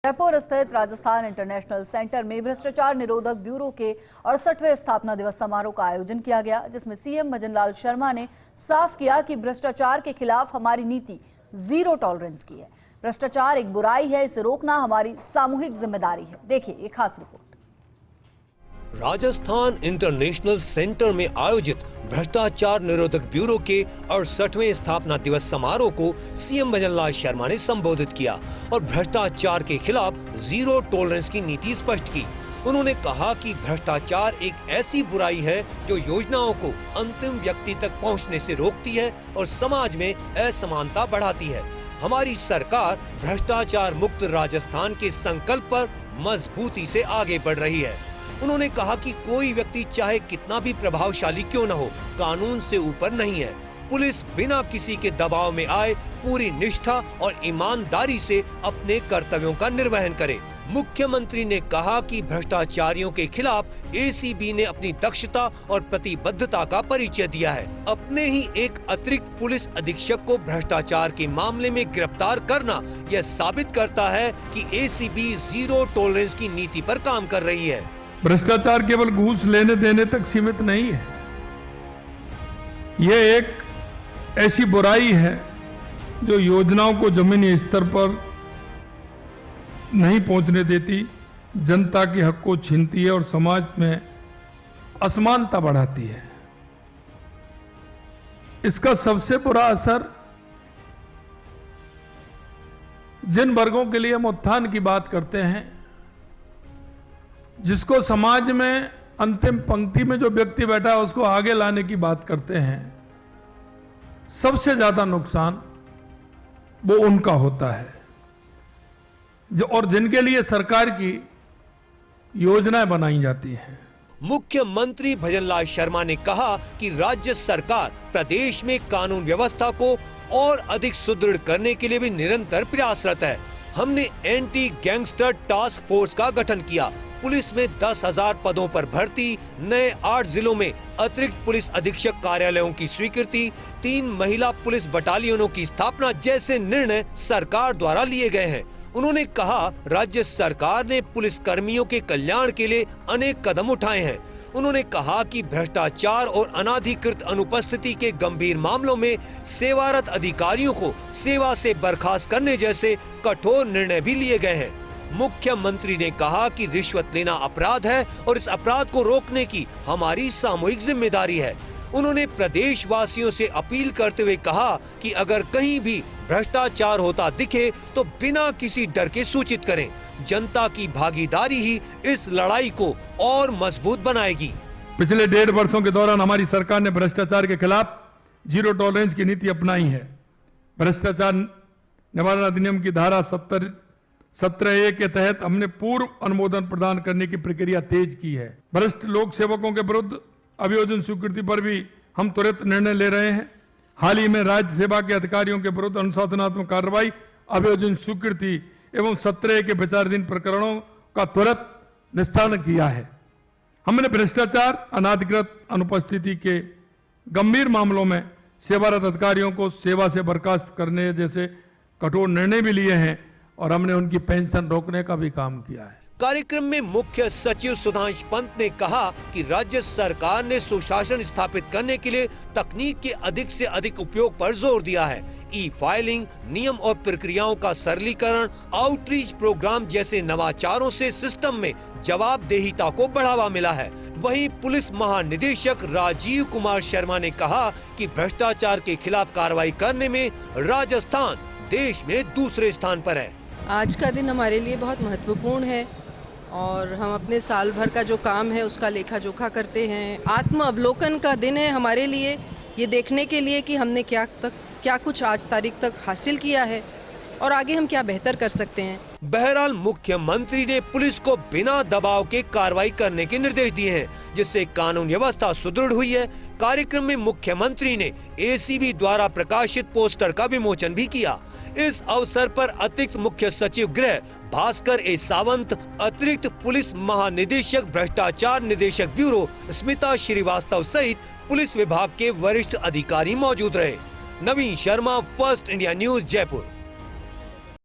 जयपुर स्थित Rajasthan international centre में भ्रष्टाचार निरोधक ब्यूरो के 68वें स्थापना दिवस समारोह का आयोजन किया गया, जिसमें सीएम भजनलाल शर्मा ने साफ किया कि भ्रष्टाचार के खिलाफ हमारी नीति जीरो टॉलरेंस की है। भ्रष्टाचार एक बुराई है, इसे रोकना हमारी सामूहिक जिम्मेदारी है। देखिए एक खास रिपोर्ट। राजस्थान इंटरनेशनल सेंटर में आयोजित भ्रष्टाचार निरोधक ब्यूरो के 68वें स्थापना दिवस समारोह को सीएम भजनलाल शर्मा ने संबोधित किया और भ्रष्टाचार के खिलाफ जीरो टॉलरेंस की नीति स्पष्ट की। उन्होंने कहा कि भ्रष्टाचार एक ऐसी बुराई है जो योजनाओं को अंतिम व्यक्ति तक पहुंचने से रोकती है और समाज में असमानता बढ़ाती है। हमारी सरकार भ्रष्टाचार मुक्त राजस्थान के संकल्प पर मजबूती से आगे बढ़ रही है। उन्होंने कहा कि कोई व्यक्ति चाहे कितना भी प्रभावशाली क्यों न हो, कानून से ऊपर नहीं है। पुलिस बिना किसी के दबाव में आए पूरी निष्ठा और ईमानदारी से अपने कर्तव्यों का निर्वहन करे। मुख्यमंत्री ने कहा कि भ्रष्टाचारियों के खिलाफ एसीबी ने अपनी दक्षता और प्रतिबद्धता का परिचय दिया है। अपने ही एक अतिरिक्त पुलिस अधीक्षक को भ्रष्टाचार के मामले में गिरफ्तार करना यह साबित करता है कि एसीबी जीरो टॉलरेंस की नीति पर काम कर रही है। भ्रष्टाचार केवल घूस लेने देने तक सीमित नहीं है, यह एक ऐसी बुराई है जो योजनाओं को जमीनी स्तर पर नहीं पहुंचने देती, जनता के हक को छीनती है और समाज में असमानता बढ़ाती है। इसका सबसे बुरा असर जिन वर्गों के लिए हम उत्थान की बात करते हैं, जिसको समाज में अंतिम पंक्ति में जो व्यक्ति बैठा है उसको आगे लाने की बात करते हैं, सबसे ज्यादा नुकसान वो उनका होता है जो और जिनके लिए सरकार की योजनाएं बनाई जाती हैं। मुख्यमंत्री भजनलाल शर्मा ने कहा कि राज्य सरकार प्रदेश में कानून व्यवस्था को और अधिक सुदृढ़ करने के लिए भी निरंतर प्रयासरत है। हमने एंटी गैंगस्टर टास्क फोर्स का गठन किया, पुलिस में 10,000 पदों पर भर्ती, नए 8 जिलों में अतिरिक्त पुलिस अधीक्षक कार्यालयों की स्वीकृति, 3 महिला पुलिस बटालियनों की स्थापना जैसे निर्णय सरकार द्वारा लिए गए हैं। उन्होंने कहा राज्य सरकार ने पुलिस कर्मियों के कल्याण के लिए अनेक कदम उठाए हैं। उन्होंने कहा कि भ्रष्टाचार और अनाधिकृत अनुपस्थिति के गंभीर मामलों में सेवारत अधिकारियों को सेवा से बर्खास्त करने जैसे कठोर निर्णय भी लिए गए हैं। मुख्यमंत्री ने कहा कि रिश्वत लेना अपराध है और इस अपराध को रोकने की हमारी सामूहिक जिम्मेदारी है। उन्होंने प्रदेशवासियों से अपील करते हुए कहा कि अगर कहीं भी भ्रष्टाचार होता दिखे तो बिना किसी डर के सूचित करें। जनता की भागीदारी ही इस लड़ाई को और मजबूत बनाएगी। पिछले 1.5 वर्षों के दौरान हमारी सरकार ने भ्रष्टाचार के खिलाफ जीरो टॉलरेंस की नीति अपनाई है। भ्रष्टाचार निवारण अधिनियम की धारा 17A के तहत हमने पूर्व अनुमोदन प्रदान करने की प्रक्रिया तेज की है। भ्रष्ट लोक सेवकों के विरुद्ध अभियोजन स्वीकृति पर भी हम त्वरित निर्णय ले रहे हैं। हाल ही में राज्य सेवा के अधिकारियों के विरुद्ध अनुशासनात्मक कार्रवाई, अभियोजन स्वीकृति एवं 17A के विचाराधीन प्रकरणों का त्वरित निस्तारण किया है। हमने भ्रष्टाचार, अनाधिकृत अनुपस्थिति के गंभीर मामलों में सेवारत अधिकारियों को सेवा से बर्खास्त करने जैसे कठोर निर्णय भी लिए हैं और हमने उनकी पेंशन रोकने का भी काम किया है। कार्यक्रम में मुख्य सचिव सुधांश पंत ने कहा कि राज्य सरकार ने सुशासन स्थापित करने के लिए तकनीक के अधिक से अधिक उपयोग पर जोर दिया है। ई फाइलिंग, नियम और प्रक्रियाओं का सरलीकरण, आउटरीच प्रोग्राम जैसे नवाचारों से सिस्टम में जवाबदेहिता को बढ़ावा मिला है। वहीं पुलिस महानिदेशक राजीव कुमार शर्मा ने कहा कि भ्रष्टाचार के खिलाफ कार्रवाई करने में राजस्थान देश में दूसरे स्थान पर है। आज का दिन हमारे लिए बहुत महत्वपूर्ण है और हम अपने साल भर का जो काम है उसका लेखा जोखा करते हैं। आत्म अवलोकन का दिन है हमारे लिए, ये देखने के लिए कि हमने क्या कुछ आज तारीख तक हासिल किया है और आगे हम क्या बेहतर कर सकते हैं। बहरहाल मुख्यमंत्री ने पुलिस को बिना दबाव के कार्रवाई करने के निर्देश दिए हैं, जिससे कानून व्यवस्था सुदृढ़ हुई है। कार्यक्रम में मुख्यमंत्री ने एसीबी द्वारा प्रकाशित पोस्टर का विमोचन भी किया। इस अवसर पर अतिरिक्त मुख्य सचिव गृह भास्कर ए सावंत, अतिरिक्त पुलिस महानिदेशक भ्रष्टाचार निदेशक ब्यूरो स्मिता श्रीवास्तव सहित पुलिस विभाग के वरिष्ठ अधिकारी मौजूद रहे। Naveen Sharma, first India news, Jaipur.